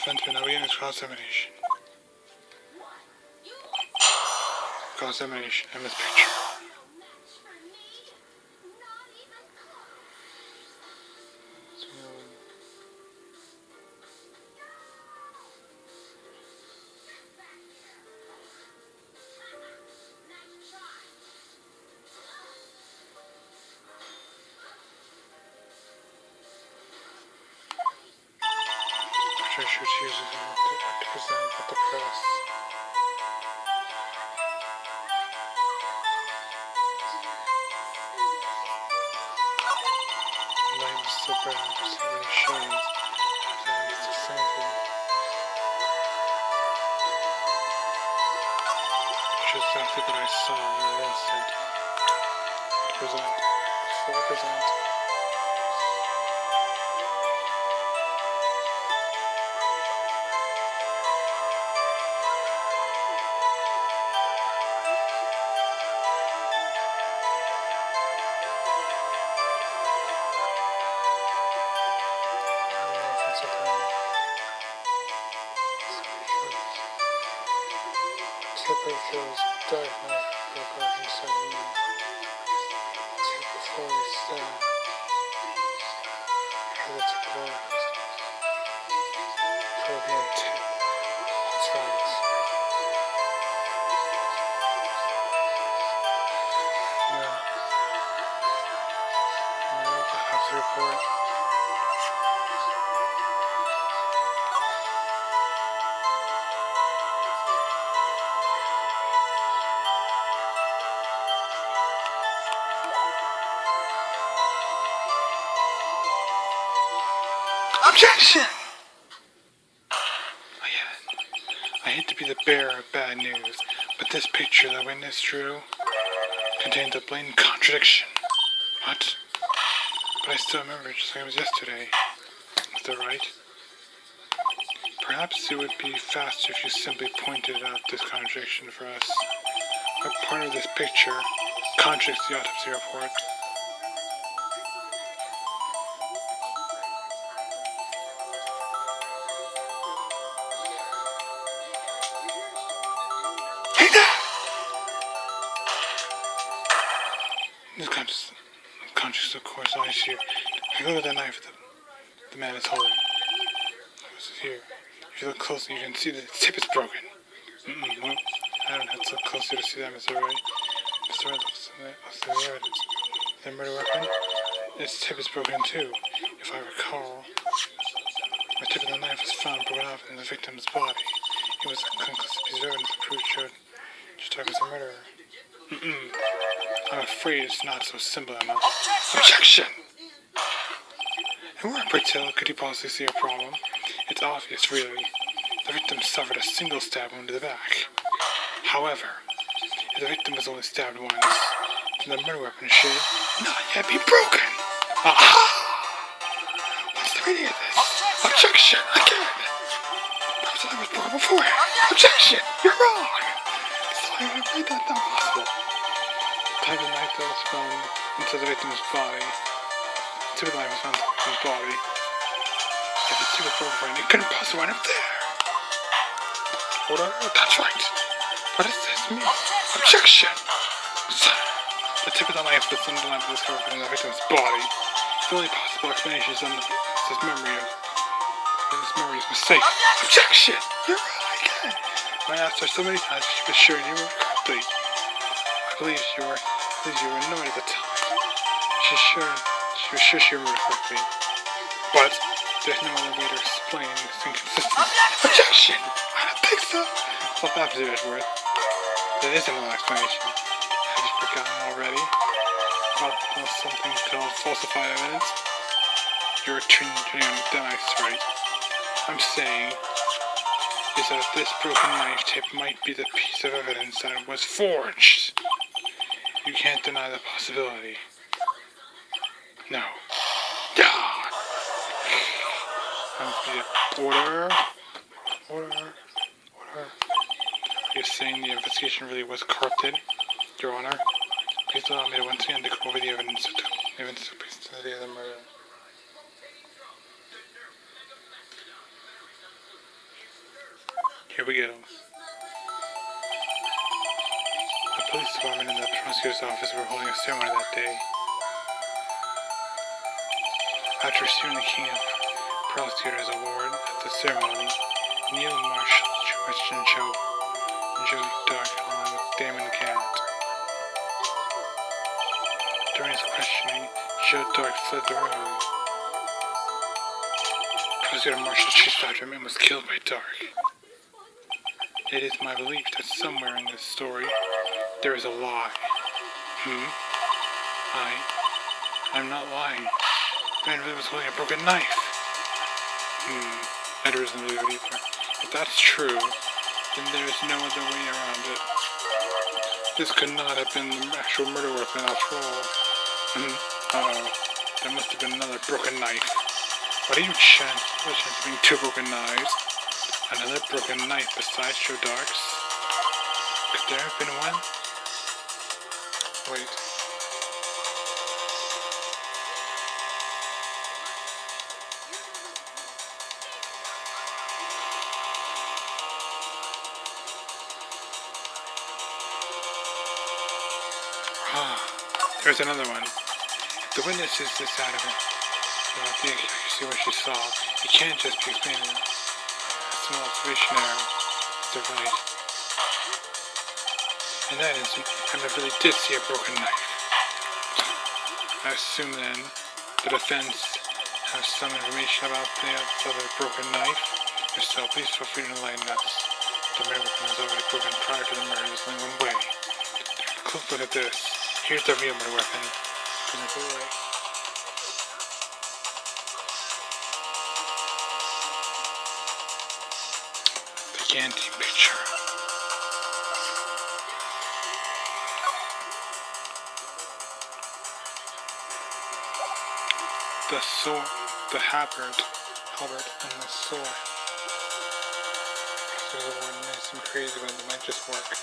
defense will now begin its cross-examination. Cross-examination in this picture. Treasure chooses to present at the press. The light was so bright and perceiving assurance that it's the same thing. Which is exactly what I saw in that instant. To present, before present. Tipper shows dark night broke inside me. Tip before we start. For the tip of for no tip. That's right. No. No, I have to report. Objection! I hate to be the bearer of bad news, but this picture the witness drew contains a blatant contradiction. What? But I still remember it just like it was yesterday. Is that right? Perhaps it would be faster if you simply pointed out this contradiction for us. What part of this picture contradicts the autopsy report? This conscious, of course, I see. If you look at the knife the man is holding, this is here. If you look closely, you can see that its tip is broken. Well, I don't have to look closer to see that, Mr. Wright. Mr. Wright looks at the evidence. The murder weapon, its tip is broken too. If I recall, the tip of the knife was found broken off in the victim's body. It was a conclusive piece of evidence that proved Chuck was a murderer. I'm afraid it's not so simple, Emma. Objection! And where in particular could you possibly see a problem? It's obvious, really. The victim suffered a single stab wound to the back. However, if the victim was only stabbed once, then the murder weapon should not yet be broken. Aha! What's the meaning of this? Objection! Again! Perhaps I was broken beforehand. Objection! You're wrong! I made that not possible. The type of knife that was found into the victim's body. The tip of the knife was found into the victim's body. If the tip was broken, it couldn't possibly wind up there. Order? That's right. What does this mean? Objection! The tip of the knife was undeniably discovered in the victim's body. The only possible explanation is his memory is mistake. Objection! You're right again. I asked her so many times she was sure you were correctly. I believe you were annoyed at the time. She was sure she remembered correctly. But there's no other way to explain this inconsistency. Objection! I don't think so. Well, that's Edgeworth. There isn't no explanation. Have you forgotten already about something called falsified evidence? You're treating McDonald's right. I'm saying is that this broken knife tip might be the piece of evidence that it was forged. You can't deny the possibility. No. Order. You're saying the investigation really was corrupted, Your Honor? Please allow me to once again to go over the evidence to the day of the murder. Here we go. The police department and the prosecutor's office were holding a ceremony that day. After receiving the King of Prosecutors Award at the ceremony, Neil Marshall questioned Joe Dark along with Damon Gant. During his questioning, Joe Dark fled the room. Prosecutor Marshall chased after him and was killed by Dark. It is my belief that somewhere in this story, there is a lie. I'm not lying. Man really was holding a broken knife. I doesn't believe it either. If that's true, then there is no other way around it. This could not have been the actual murder weapon after all. There must have been another broken knife. What are you chance of being two broken knives? Another broken knife besides Joe Dark's? Could there have been one? Wait. There's another one. If the witness is this adamant about the accuracy of what she saw, it can't just be explained as a small observation error. Mr. Wright. In that instant, Emma really did see a broken knife. I assume then the defense has some information about the other broken knife. If so, please feel free to enlighten us. The murder weapon was already broken prior to the murder. There's only one way. Close look at this. Here's the real murder weapon. The Ganty picture. The sword, the halberd, and the sword. There's a word nice and crazy, but it might just work.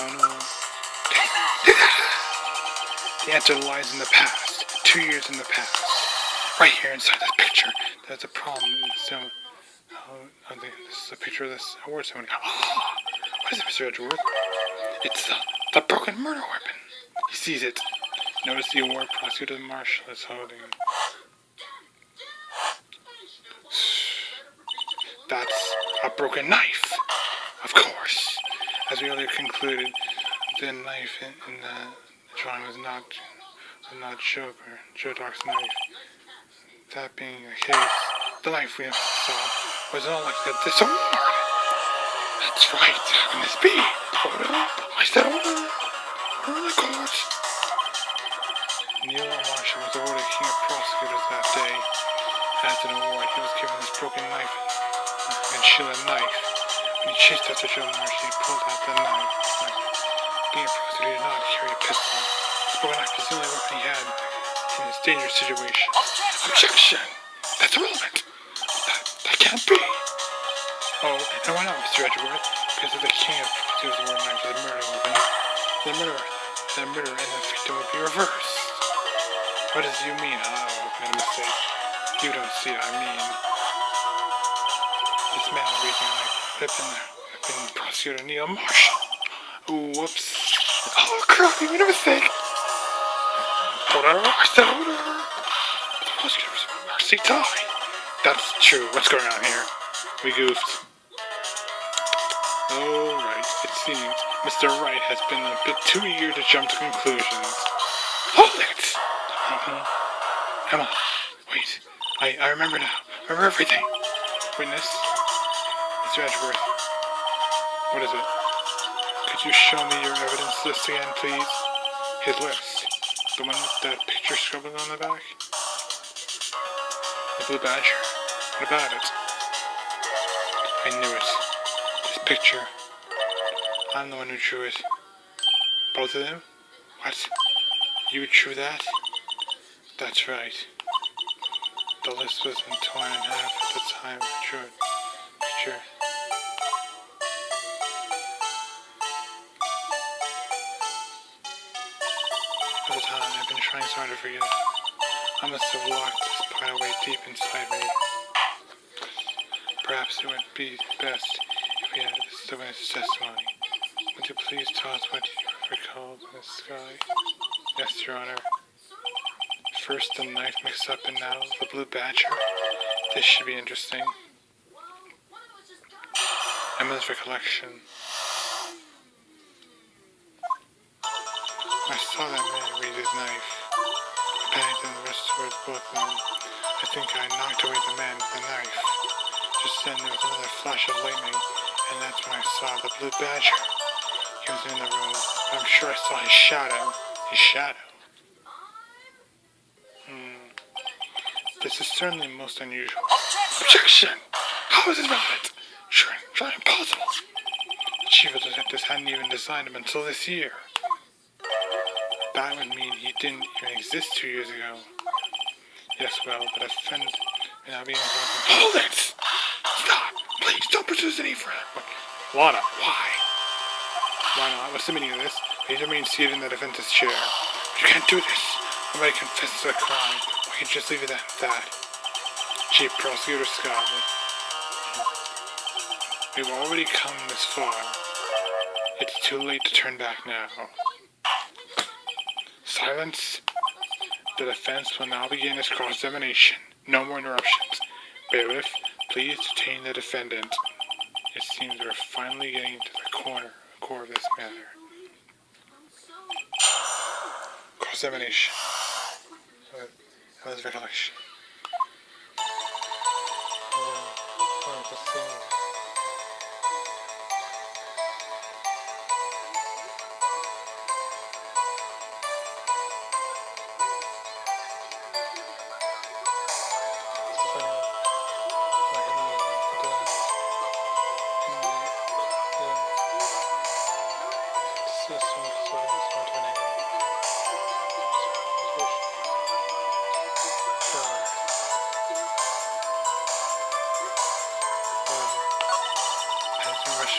Oh no. The answer lies in the past. 2 years in the past. Right here inside this picture. There's a problem. So, this is a picture of this award ceremony. What is it, Mr. Edgeworth? It's the broken murder weapon. He sees it. Notice the award prosecutor Marshall is holding. That's a broken knife. Of course. As we earlier concluded, the knife in the drawing was not Joe Dark's knife. That being the case, the knife we saw was all like this award. That's right. How can this be? Order. I said order. Order in the court. Neil Marshall was awarded King of Prosecutors that day. As an award, he was given this broken knife and shielded knife. When he chased after Joe Marshall, he pulled out the knife. Being a prosecutor, he did not carry a pistol. This broken knife was the only weapon he had in this dangerous situation. Objection! That's irrelevant! That can't be! Oh, and why not, Mr. Edgeworth? Because of the King of Prosecutors award knife for the murder weapon, the murder and the victim would be reversed. What does you mean? Oh, I made a mistake. You don't see what I mean. This man raising like been Prosecutor Neil Marshall. Ooh, whoops. Oh, crap, you made a mistake. I said order. The prosecutor's mercy tie. That's true. What's going on here? We goofed. Oh, right. It seems Mr. Wright has been a bit too eager to jump to conclusions. Hold it! Come on. Wait. I remember now. I remember everything. Witness. Mr. Edgeworth. What is it? Could you show me your evidence list again, please? His list. The one with that picture scribbled on the back? The blue badger. What about it? I knew it. This picture. I'm the one who drew it. Both of them? What? You drew that? That's right. The list was torn in half at the time I drew it. Sure. At the time, I've been trying so hard to forget. I must have locked this part quite a way deep inside me. Perhaps it would be best if we had the witness testimony. Would you please tell us what you recall in the sky? Yes, Your Honor. First the knife mix-up and now the blue badger. This should be interesting. Emma's recollection. I saw that man raise his knife. I panicked and rushed towards both of them. I think I knocked away the man with the knife. Just then there was another flash of lightning, and that's when I saw the blue badger. He was in the room, but I'm sure I saw his shadow. His shadow. This is certainly most unusual. Objection! How is this relevant? Sure, impossible. The chief of detectives hadn't even designed him until this year. That would mean he didn't even exist 2 years ago. Yes, well, but a friend may not be involved in... Hold it! Stop! Please, don't pursue this any further. Lana, why? Why not? What's the meaning of this? Please remain seated in the defense's chair. But you can't do this. Nobody confesses to a crime. We can just leave it at that. Chief Prosecutor Scott. We've already come this far. It's too late to turn back now. Silence. The defense will now begin its cross-examination. No more interruptions. Bailiff, please detain the defendant. It seems we're finally getting to the core of this matter. Cross-examination. That was recollection.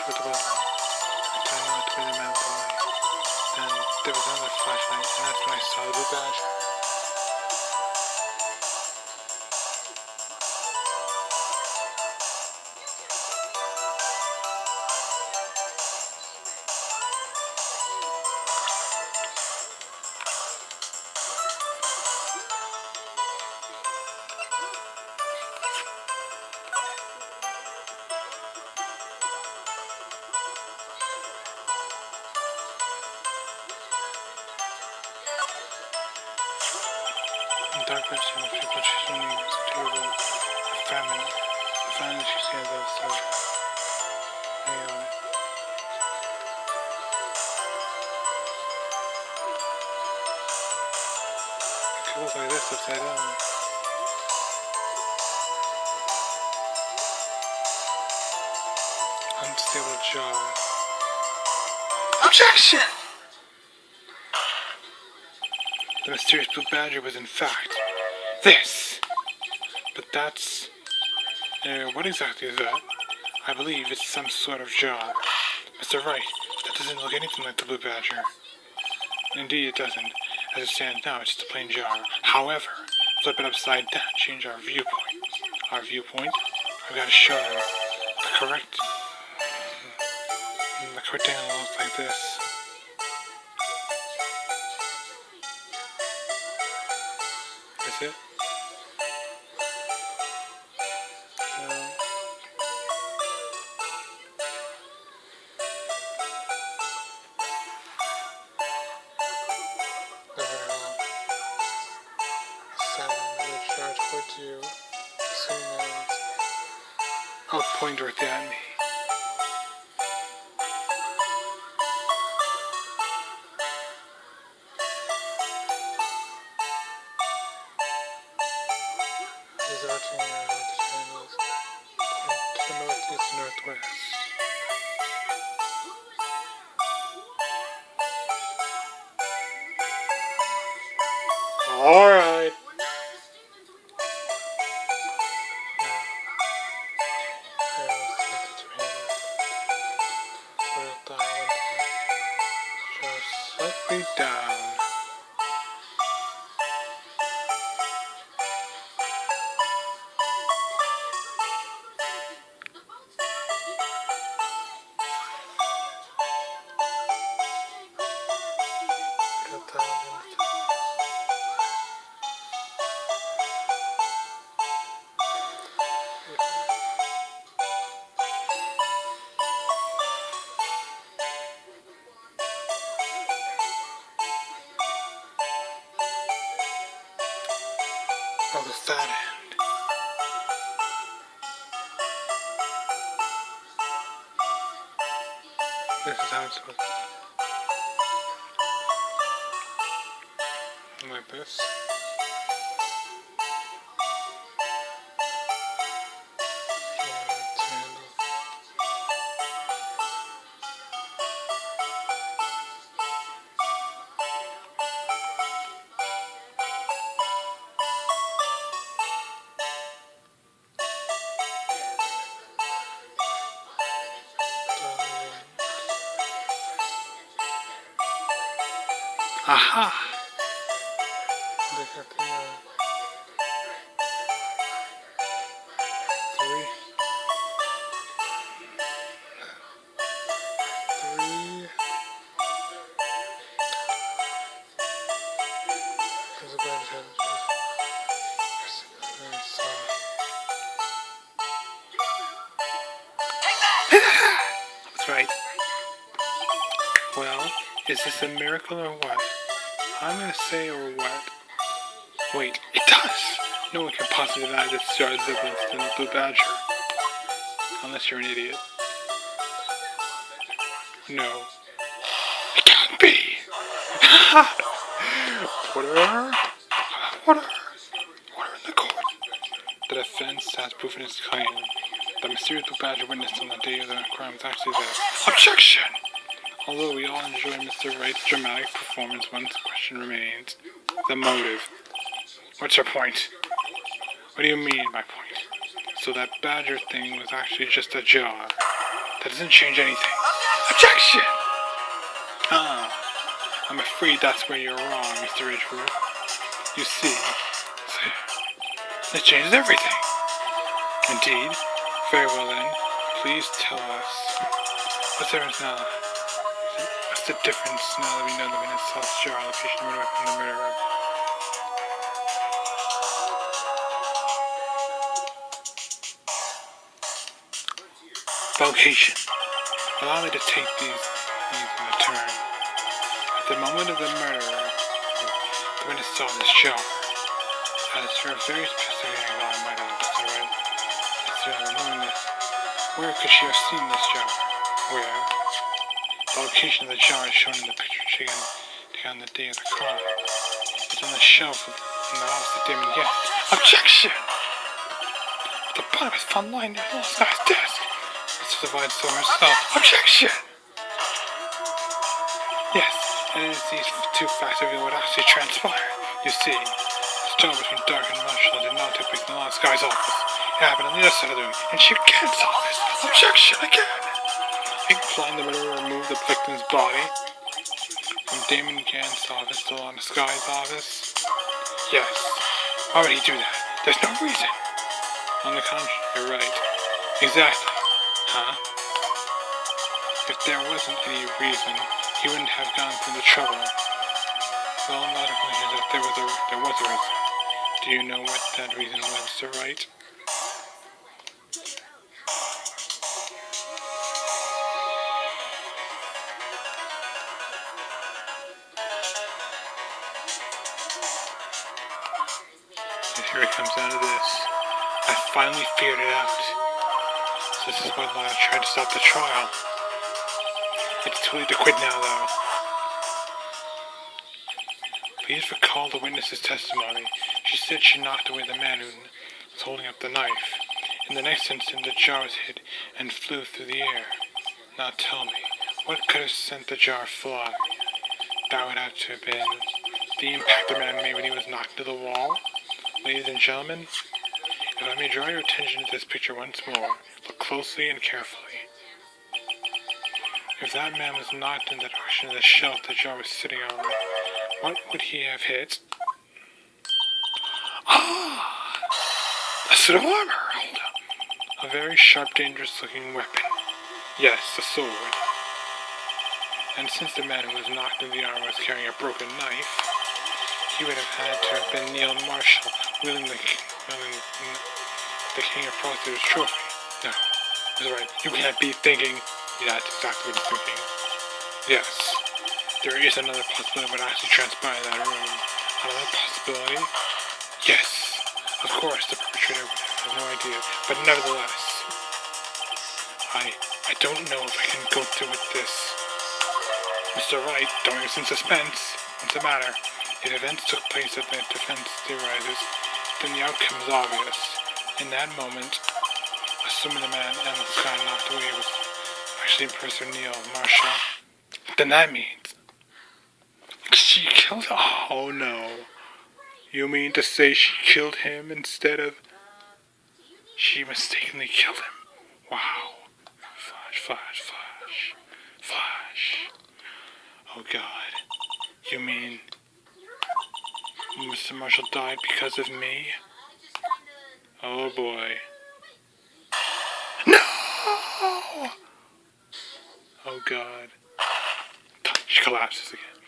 With the button, I tried not to be the man with the light. Then there was another flashlight, and that's when I saw the blue badger. Darkness and the people she's running is a table. The family she sees outside. Anyway. It could look like this upside down. Unstable jaw. Objection! The mysterious blue badger was in fact this. But that's... what exactly is that? I believe it's some sort of jaw. Mr. Wright, that doesn't look anything like the blue badger. Indeed it doesn't. As it stands now, it's just a plain jar. However, flip it upside down, change our viewpoint. Our viewpoint? I've got to show you. The correct angle looks like this. Is it? Towards you, I'll point directly at me. These are to the northeast, northwest. All right. Slightly down. Oh, the fat end. This is how it's supposed to be. Like this. Aha! They got the three. There's a bad head. That's right. Well, is this a miracle or what? I'm gonna say or what? Wait, it does! No one can possibly deny this jar resemblance to the blue badger. Unless you're an idiot. No. It can't be! Water in the court. The defense has proof in its claim. The mysterious blue badger witnessed on the day of the crime was actually there. Objection! Although we all enjoy Mr. Wright's dramatic performance, one question remains. The motive. What's your point? What do you mean by point? So that badger thing was actually just a jar. That doesn't change anything. Objection! I'm afraid that's where you're wrong, Mr. Ridgewood. You see, it changes everything. Indeed. Very well then. Please tell us. What's the difference now? What's the difference now that we know the witness saw the jar location of the murder weapon and the murderer? Vocation. Allow me to take these in turn. At the moment of the murder, the witness saw this jar. As for a very specific angle, I might add, that's alright. Knowing this, where could she have seen this jar? Where? The location of the jar is shown in the picture taken on the day of the crime. It's on the shelf in the house that Damon get. Objection! The bottom is found lying near the guy's desk. It's divided so herself. Objection! Yes, and it is these two facts reveal what actually transpired. You see, the struggle between Dark and Marshall did not take place in the last guy's office. It happened on the other side of the room, in Chief Kent's office. Objection again! Implying the murderer removed the victim's body from Damon Gant's office to on the Sky's office. Yes. Why would he do that? There's no reason. On the contrary, you're right. Exactly. Huh? If there wasn't any reason, he wouldn't have gone through the trouble. Well, not if that there was a reason. Do you know what that reason was, Sir Wright? And here it comes down to this. I finally figured it out. So this is what I tried to stop the trial. It's too late to quit now, though. Please recall the witness's testimony. She said she knocked away the man who was holding up the knife. In the next instant, the jar was hit and flew through the air. Now tell me, what could have sent the jar flying? That would have to have been the impact the man made when he was knocked to the wall. Ladies and gentlemen, if I may draw your attention to this picture once more, look closely and carefully. If that man was knocked in the direction of the shelf the jar was sitting on, what would he have hit? Ah! A suit of armor! Hold up. A very sharp, dangerous-looking weapon. Yes, a sword. And since the man who was knocked in the arm was carrying a broken knife, he would have had to have been Neil Marshall, wielding the King of Prosecutor's trophy. No, that's right. You can't be thinking. Yeah, that's exactly what I'm thinking. Yes, there is another possibility of what actually transpired in that room. Another possibility? Yes, course, the perpetrator would have no idea, but nevertheless, I don't know if I can go through with this. Mr. Wright, don't use in suspense. What's the matter? If events took place that the defense theorizes, then the outcome is obvious. In that moment, assuming the man Emma Sky knocked away was actually Professor Neil Marshall, then that means she killed him. Oh no. You mean to say she killed him instead of she mistakenly killed him? Wow. Flash. Oh God. You mean Mr. Marshall died because of me? Oh boy. No! Oh God. She collapses again.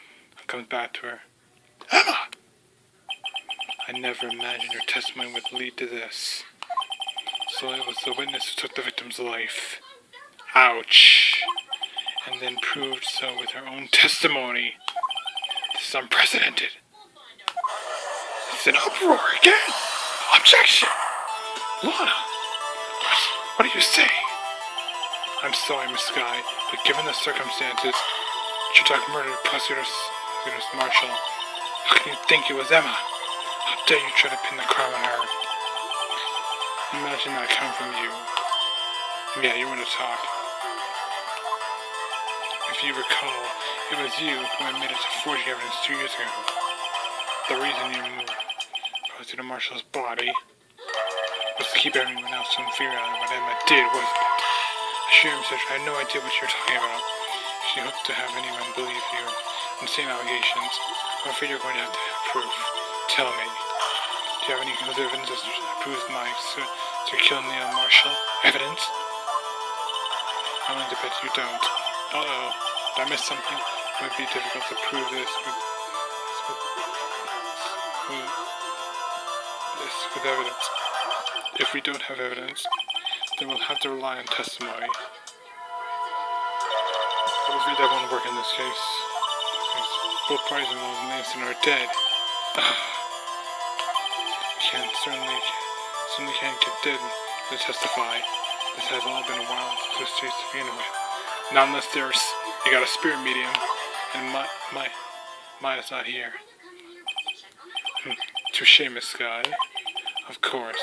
Comes back to her. Emma! I never imagined her testimony would lead to this. So it was the witness who took the victim's life. Ouch. And then proved so with her own testimony. This is unprecedented. It's an uproar again. Objection. Lana, what are you saying? I'm sorry, Miss Sky, but given the circumstances, Chittock murdered Prosecutor Marshall. How can you think it was Emma? How dare you try to pin the crime on her? Imagine that coming from you. Yeah, you want to talk. If you recall, it was you who admitted to forging evidence 2 years ago. The reason you moved Prosecutor Marshall's body was to keep everyone else from figuring out what Emma did, wasn't it? Assure Mr. I had no idea what you're talking about. If you hope to have anyone believe you in the same allegations, I'm afraid you're going to have proof. Tell me, do you have any evidence that proves my Sir killing Neil Marshall? Evidence? I'm willing to bet you don't. Uh-oh. Did I miss something? It would be difficult to prove this with evidence. If we don't have evidence, then we'll have to rely on testimony. I'm afraid that won't work in this case. Both parties involved in the incident are dead. Certainly can't get dead to testify. This has all been a wild twist to begin with. Not unless you got a spirit medium, and Maya's not here. Touché, Miss Sky. Of course.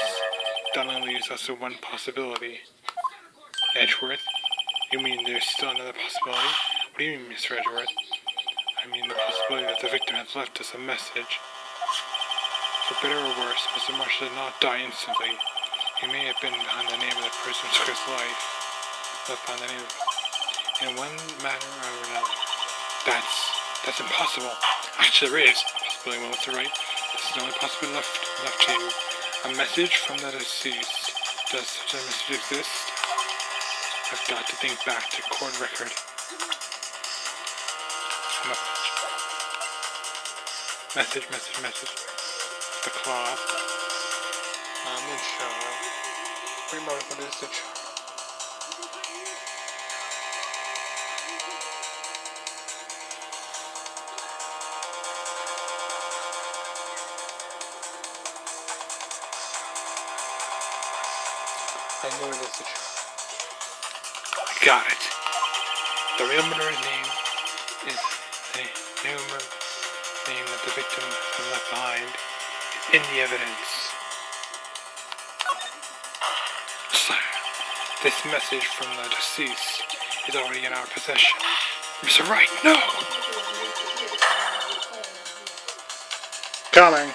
That only leaves us with one possibility. Edgeworth? You mean there's still another possibility? What do you mean, Mr. Edgeworth? I mean the possibility that the victim has left us a message. For better or worse, Mr. Marshall did not die instantly. He may have been behind the name of the person who took his life. Left behind the name of in one manner or another. That's impossible. Actually, there is a possibility, Mr. Wright. This is the only possibility left to you. A message from the deceased. Does such a message exist? I've got to think back to court record. Message. The cloth. Remote, what is it? I know it is the truth. I got it. The real murderer's name is the name that the victim has left behind is in the evidence. Sire, this message from the deceased is already in our possession. Mr. Wright, no! Coming.